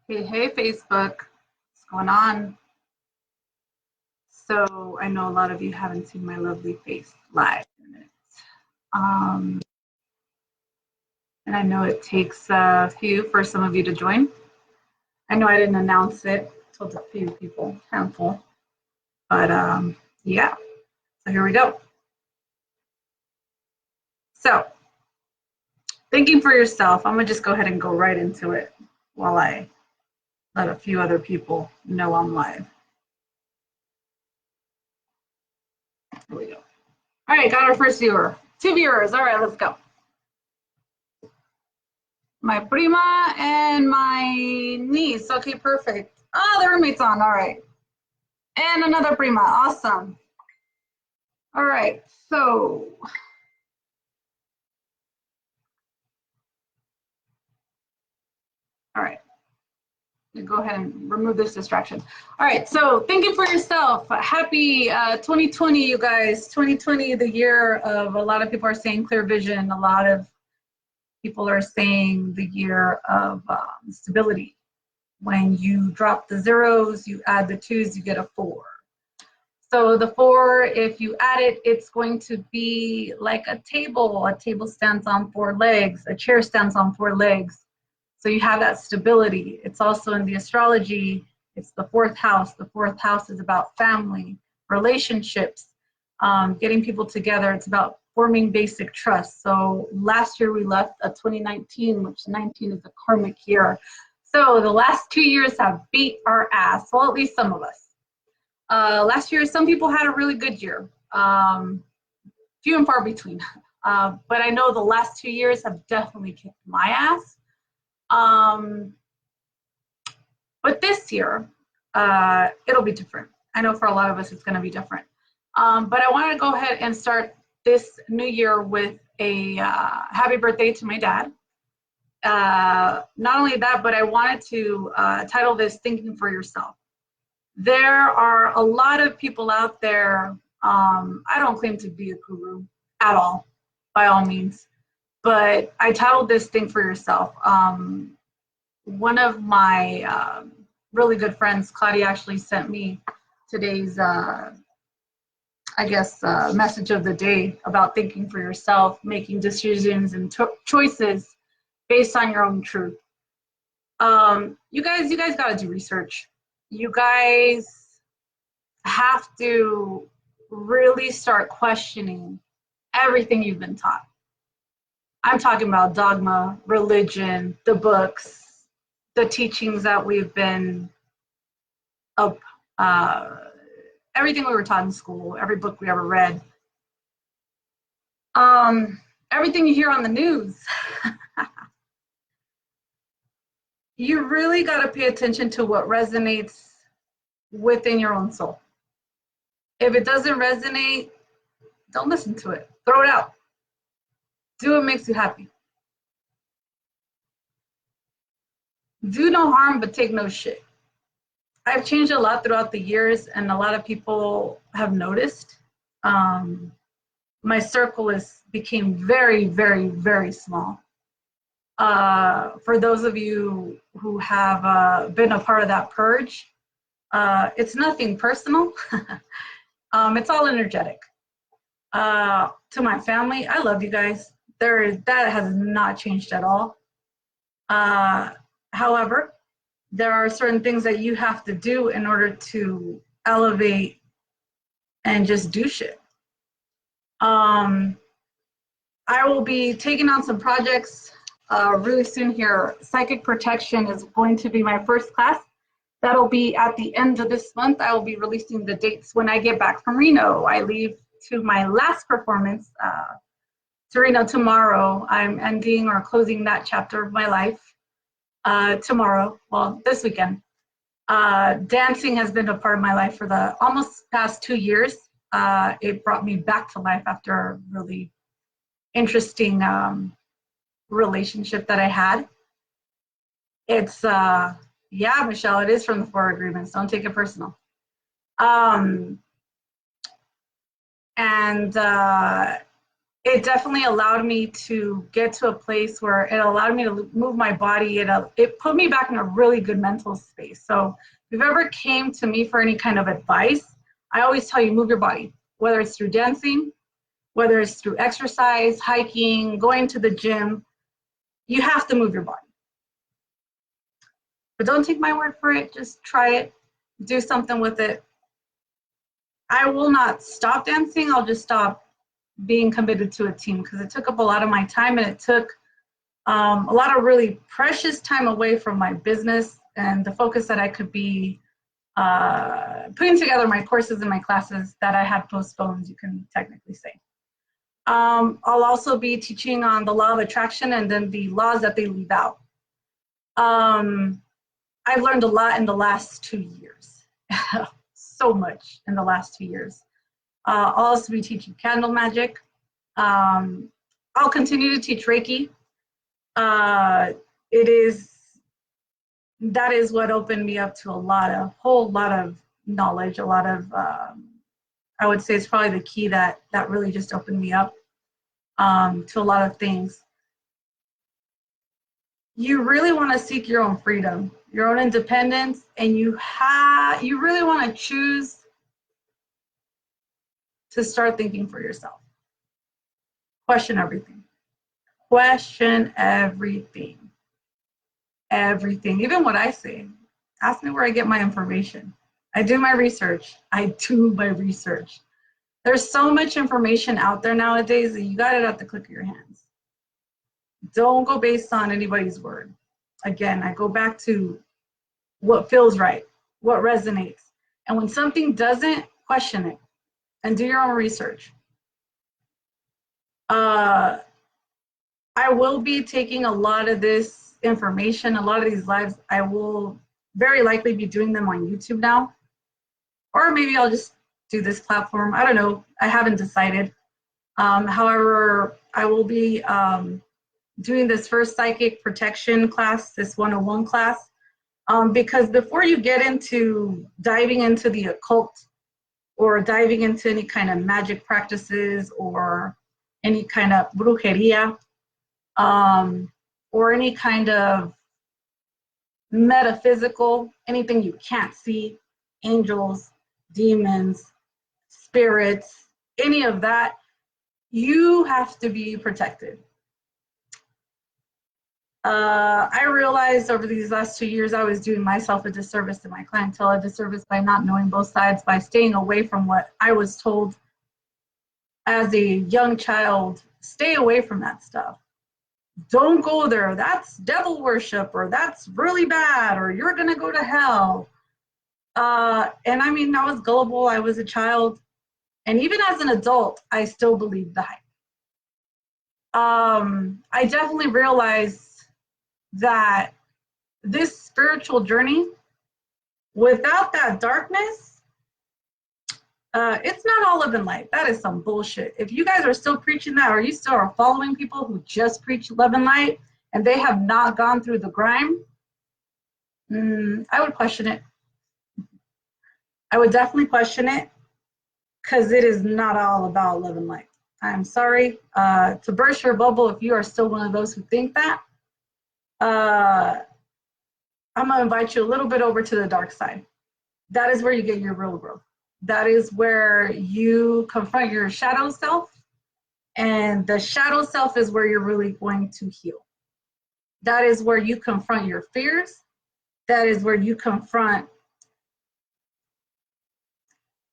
Hey, hey, Facebook. What's going on? So, I know a lot of you haven't seen my lovely face live in it. Um, and I know it takes a few for some of you to join. I know I didn't announce it, told a few people, handful. But yeah, so here we go. So, thinking for yourself, I'm going to just go ahead and go right into it while I let a few other people know I'm live. Here we go. All right, got our first viewer. Two viewers. All right, let's go. My prima and my niece. Okay, perfect. Oh, the roommate's on. All right. And another prima. Awesome. All right. So, all right. Go ahead and remove this distraction. All right. So, thinking for yourself. Happy 2020, you guys. 2020, the year of a lot of people are saying clear vision. A lot of people are saying the year of stability. When you drop the zeros, you add the twos, you get a 4. So the 4, if you add it, it's going to be like a table. A table stands on 4 legs. A chair stands on 4 legs. So you have that stability. It's also in the astrology, it's the 4th house. The 4th house is about family, relationships, getting people together. It's about forming basic trust. So last year we left a 2019, which 19 is a karmic year. So the last 2 years have beat our ass. Well, at least some of us. Last year, some people had a really good year, few and far between. But I know the last 2 years have definitely kicked my ass. But this year, it'll be different. I know for a lot of us, it's going to be different. But I want to go ahead and start this new year with a happy birthday to my dad. Not only that, but I wanted to title this Thinking for Yourself. There are a lot of people out there. I don't claim to be a guru at all, by all means, but I titled this Thing for Yourself. One of my really good friends, Claudia, actually sent me today's, message of the day about thinking for yourself, making decisions and choices based on your own truth. You guys got to do research. You guys have to really start questioning everything you've been taught. I'm talking about dogma, religion, the books, the teachings that we've been up, everything we were taught in school, every book we ever read, everything you hear on the news. You really got to pay attention to what resonates within your own soul. If it doesn't resonate, don't listen to it. Throw it out. Do what makes you happy. Do no harm, but take no shit. I've changed a lot throughout the years, and a lot of people have noticed. My circle became very, very, very small. For those of you who have been a part of that purge, it's nothing personal. It's all energetic. To my family, I love you guys. That has not changed at all. However, there are certain things that you have to do in order to elevate and just do shit. I will be taking on some projects really soon here. Psychic Protection is going to be my first class. That'll be at the end of this month. I will be releasing the dates when I get back from Reno. I leave to my last performance to Reno tomorrow. I'm ending or closing that chapter of my life tomorrow, well, this weekend. Dancing has been a part of my life for the almost past 2 years. It brought me back to life after a really interesting relationship that I had. It's, yeah, Michelle, it is from the 4 agreements. Don't take it personal. And it definitely allowed me to get to a place where it allowed me to move my body. It put me back in a really good mental space. So if you've ever came to me for any kind of advice, I always tell you, move your body, whether it's through dancing, whether it's through exercise, hiking, going to the gym, you have to move your body. But don't take my word for it, just try it, do something with it. I will not stop dancing, I'll just stop being committed to a team because it took up a lot of my time, and it took a lot of really precious time away from my business and the focus that I could be putting together my courses and my classes that I had postponed, you can technically say. I'll also be teaching on the law of attraction and then the laws that they leave out. I've learned a lot in the last 2 years, so much in the last 2 years. I'll also be teaching candle magic. I'll continue to teach Reiki. That is what opened me up to a whole lot of knowledge, a lot of, I would say it's probably the key that really just opened me up to a lot of things. You really want to seek your own freedom, your own independence, and you really want to choose to start thinking for yourself. Question everything. Question everything. Everything. Even what I say. Ask me where I get my information. I do my research. There's so much information out there nowadays that you got it at the click of your hands. Don't go based on anybody's word. Again, I go back to what feels right, what resonates. And when something doesn't, question it and do your own research. I will be taking a lot of this information, a lot of these lives, I will very likely be doing them on YouTube now. Or maybe I'll just do this platform. I don't know. I haven't decided. However, I will be doing this first psychic protection class, this 101 class, because before you get into diving into the occult or diving into any kind of magic practices or any kind of brujeria, or any kind of metaphysical, anything you can't see, angels, demons, spirits, any of that, you have to be protected. I realized over these last 2 years I was doing myself a disservice to my clientele, a disservice by not knowing both sides, by staying away from what I was told as a young child. Stay away from that stuff. Don't go there. That's devil worship, or that's really bad, or you're gonna go to hell. And I mean, I was gullible. I was a child. And even as an adult, I still believed the hype. I definitely realized that this spiritual journey, without that darkness, it's not all love and light. That is some bullshit. If you guys are still preaching that, or you still are following people who just preach love and light, and they have not gone through the grime, I would question it. I would definitely question it, because it is not all about love and light. I'm sorry to burst your bubble if you are still one of those who think that. I'm going to invite you a little bit over to the dark side. That is where you get your real growth. That is where you confront your shadow self, and the shadow self is where you're really going to heal. That is where you confront your fears. That is where you confront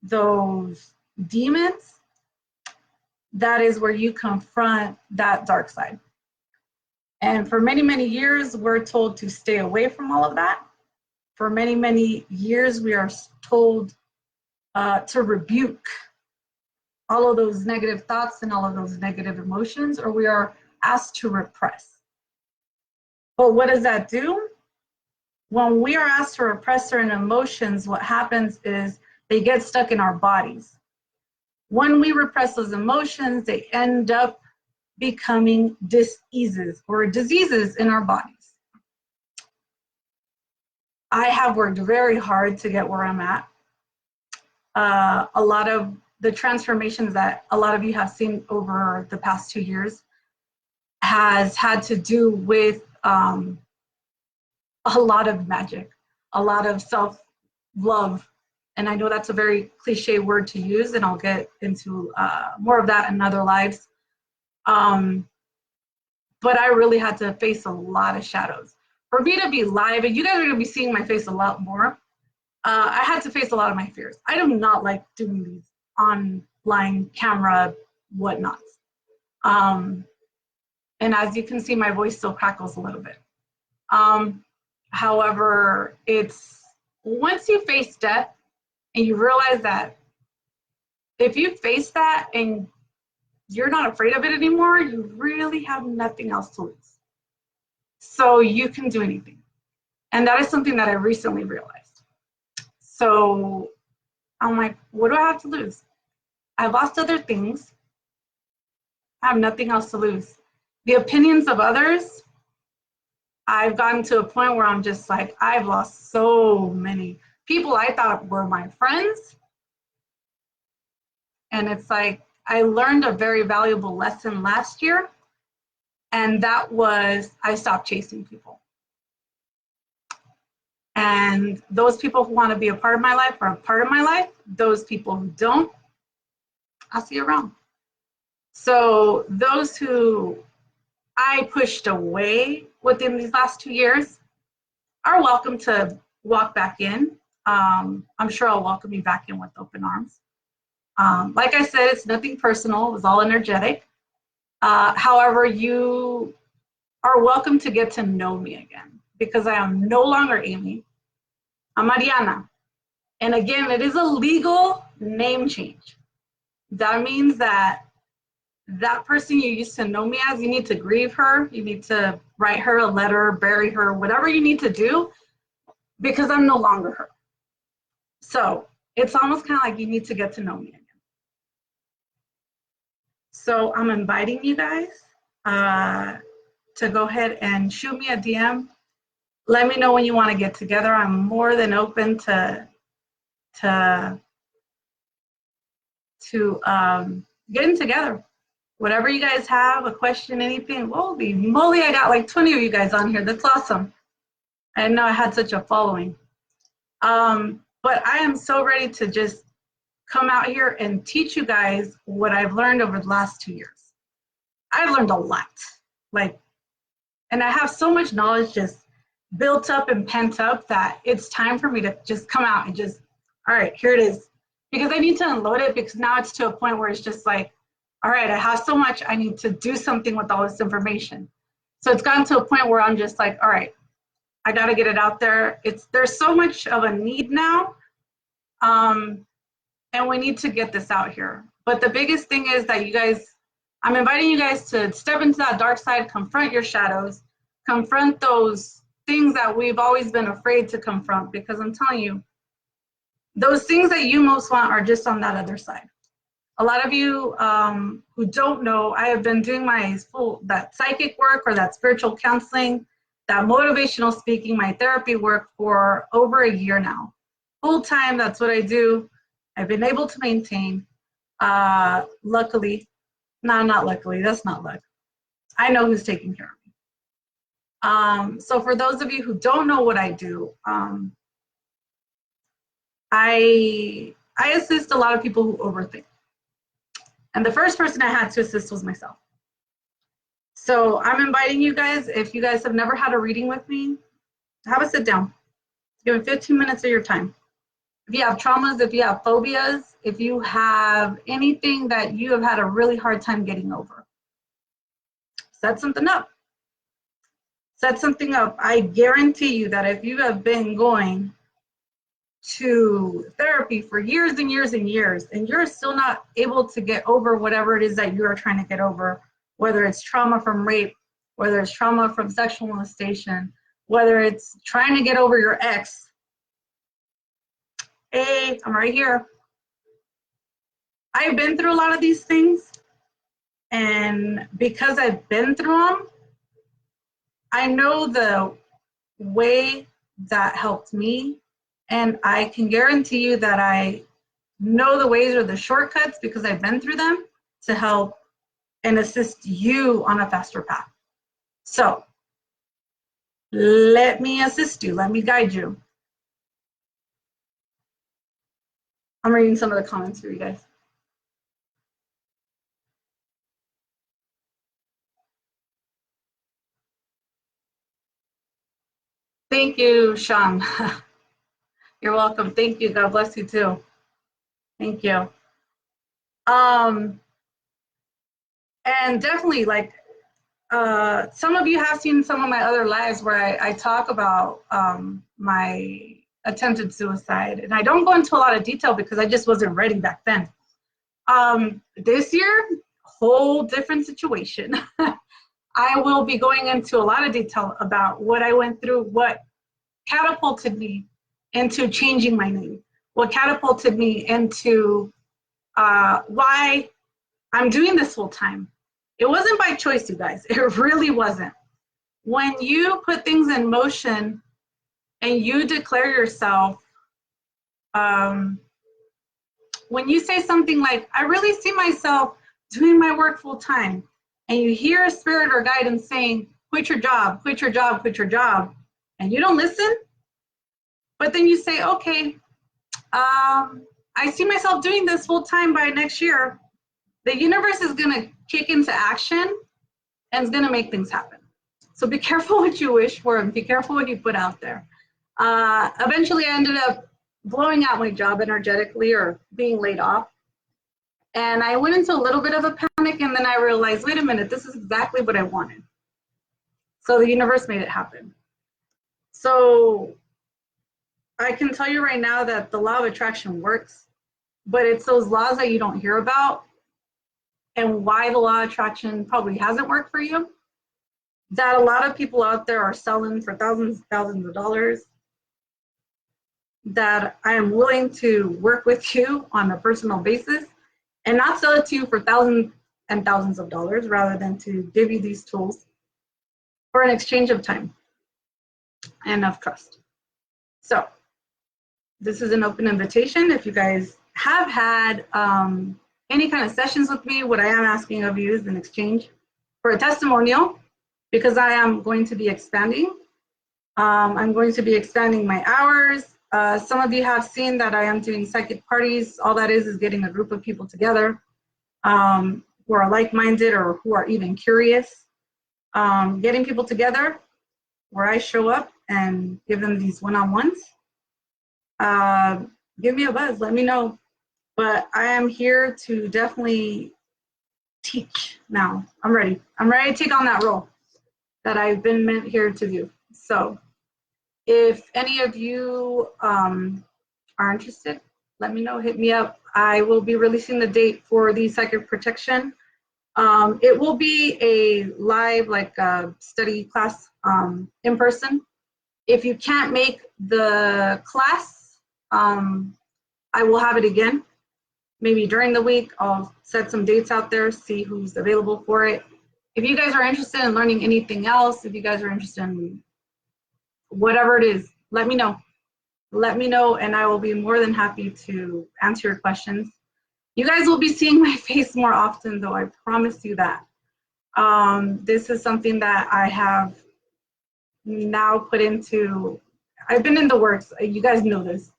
those demons. That is where you confront that dark side. And for many, many years, we're told to stay away from all of that. For many, many years, we are told to rebuke all of those negative thoughts and all of those negative emotions, or we are asked to repress. But what does that do? When we are asked to repress certain emotions, what happens is they get stuck in our bodies. When we repress those emotions, they end up becoming diseases or diseases in our bodies. I have worked very hard to get where I'm at. A lot of the transformations that a lot of you have seen over the past 2 years has had to do with a lot of magic, a lot of self-love. And I know that's a very cliche word to use, and I'll get into more of that in other lives. But I really had to face a lot of shadows. For me to be live, and you guys are gonna be seeing my face a lot more, I had to face a lot of my fears. I do not like doing these online camera whatnots. And as you can see, my voice still crackles a little bit. However, it's once you face death and you realize that if you face that and you're not afraid of it anymore, you really have nothing else to lose. So you can do anything. And that is something that I recently realized. So I'm like, what do I have to lose? I've lost other things. I have nothing else to lose. The opinions of others, I've gotten to a point where I'm just like, I've lost so many people I thought were my friends. And it's like, I learned a very valuable lesson last year, and that was I stopped chasing people. And those people who want to be a part of my life are a part of my life. Those people who don't, I'll see you around. So those who I pushed away within these last 2 years are welcome to walk back in. I'm sure I'll welcome you back in with open arms. Like I said, it's nothing personal, it was all energetic. However, you are welcome to get to know me again, because I am no longer Amy, I'm Mariana. And again, it is a legal name change. That means that that person you used to know me as, you need to grieve her, you need to write her a letter, bury her, whatever you need to do, because I'm no longer her. So it's almost kind of like you need to get to know me again. So I'm inviting you guys to go ahead and shoot me a DM. Let me know when you want to get together. I'm more than open to getting together. Whatever you guys have, a question, anything. Holy moly, I got like 20 of you guys on here. That's awesome. I didn't know I had such a following. But I am so ready to just come out here and teach you guys what I've learned over the last 2 years. I've learned a lot, and I have so much knowledge just built up and pent up that it's time for me to just come out and just, all right, here it is. Because I need to unload it, because now it's to a point where it's just like, all right, I have so much, I need to do something with all this information. So it's gotten to a point where I'm just like, all right, I gotta get it out there. There's so much of a need now. And we need to get this out here. But the biggest thing is that you guys, I'm inviting you guys to step into that dark side, confront your shadows, confront those things that we've always been afraid to confront, because I'm telling you, those things that you most want are just on that other side. A lot of you who don't know, I have been doing that psychic work or that spiritual counseling, that motivational speaking, my therapy work for over a year now. Full time, that's what I do. I've been able to maintain, luckily, no, not luckily, that's not luck. I know who's taking care of me. So for those of you who don't know what I do, I assist a lot of people who overthink. And the first person I had to assist was myself. So I'm inviting you guys, if you guys have never had a reading with me, have a sit down. Give me 15 minutes of your time. If you have traumas, if you have phobias, if you have anything that you have had a really hard time getting over, set something up. Set something up. I guarantee you that if you have been going to therapy for years and years and years, and you're still not able to get over whatever it is that you are trying to get over, whether it's trauma from rape, whether it's trauma from sexual molestation, whether it's trying to get over your ex, hey, I'm right here. I've been through a lot of these things, and because I've been through them, I know the way that helped me, and I can guarantee you that I know the ways or the shortcuts because I've been through them to help and assist you on a faster path. So let me assist you. Let me guide you. I'm reading some of the comments for you guys. Thank you, Sean. You're welcome. Thank you. God bless you too. Thank you. And definitely, like, some of you have seen some of my other lives where I talk about my attempted suicide, and I don't go into a lot of detail because I just wasn't ready back then. This year, whole different situation. I will be going into a lot of detail about what I went through, what catapulted me into changing my name, what catapulted me into why I'm doing this full time. It wasn't by choice, you guys. It really wasn't. When you put things in motion and you declare yourself, when you say something like, I really see myself doing my work full time, and you hear a spirit or guidance saying, quit your job, quit your job, quit your job, and you don't listen, but then you say, okay, I see myself doing this full time by next year, the universe is gonna kick into action and it's gonna make things happen. So be careful what you wish for and be careful what you put out there. Eventually I ended up blowing out my job energetically or being laid off. And I went into a little bit of a panic, and then I realized, wait a minute, this is exactly what I wanted. So the universe made it happen. So I can tell you right now that the law of attraction works, but it's those laws that you don't hear about and why the law of attraction probably hasn't worked for you, that a lot of people out there are selling for thousands of dollars, that I am willing to work with you on a personal basis and not sell it to you for thousands and thousands of dollars, rather than to give you these tools for an exchange of time and of trust. So this is an open invitation. If you guys have had any kind of sessions with me, what I am asking of you is an exchange for a testimonial, because I am going to be expanding. I'm going to be expanding my hours. Some of you have seen that I am doing psychic parties. All that is getting a group of people together who are like-minded or who are even curious. Getting people together where I show up and give them these one-on-ones. Give me a buzz, let me know. But I am here to definitely teach now. I'm ready. I'm ready to take on that role that I've been meant here to do. So if any of you are interested, let me know, hit me up. I will be releasing the date for the psychic protection. It will be a live, like study class in person. If you can't make the class, I will have it again. Maybe during the week, I'll set some dates out there, see who's available for it. If you guys are interested in learning anything else, if you guys are interested in whatever it is, let me know. Let me know, and I will be more than happy to answer your questions. You guys will be seeing my face more often, though, I promise you that. This is something that I have now put into, I've been in the works, you guys know this.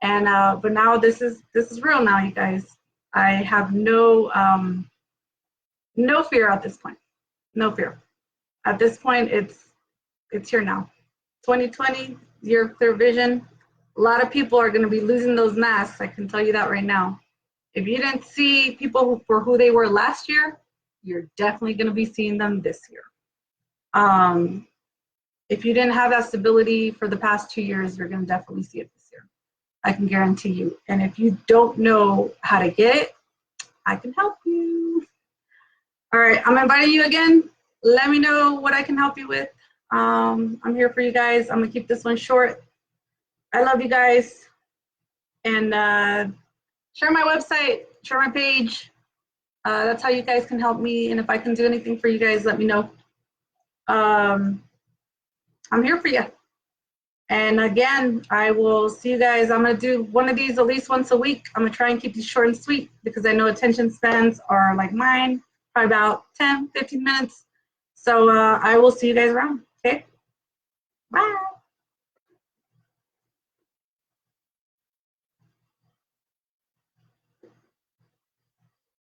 And but now this is real now, you guys. I have no fear at this point. No fear. At this point, it's here now. 2020, year of clear vision. A lot of people are going to be losing those masks. I can tell you that right now. If you didn't see people for who they were last year, you're definitely going to be seeing them this year. If you didn't have that stability for the past 2 years, you're going to definitely see it this year. I can guarantee you. And if you don't know how to get it, I can help you. All right, I'm inviting you again. Let me know what I can help you with. I'm here for you guys. I'm gonna keep this one short. I love you guys. And share my website, share my page. That's how you guys can help me. And if I can do anything for you guys, let me know. I'm here for you. And again, I will see you guys. I'm going to do one of these at least once a week. I'm going to try and keep these short and sweet because I know attention spans are like mine, probably about 10, 15 minutes. So I will see you guys around. Okay? Bye.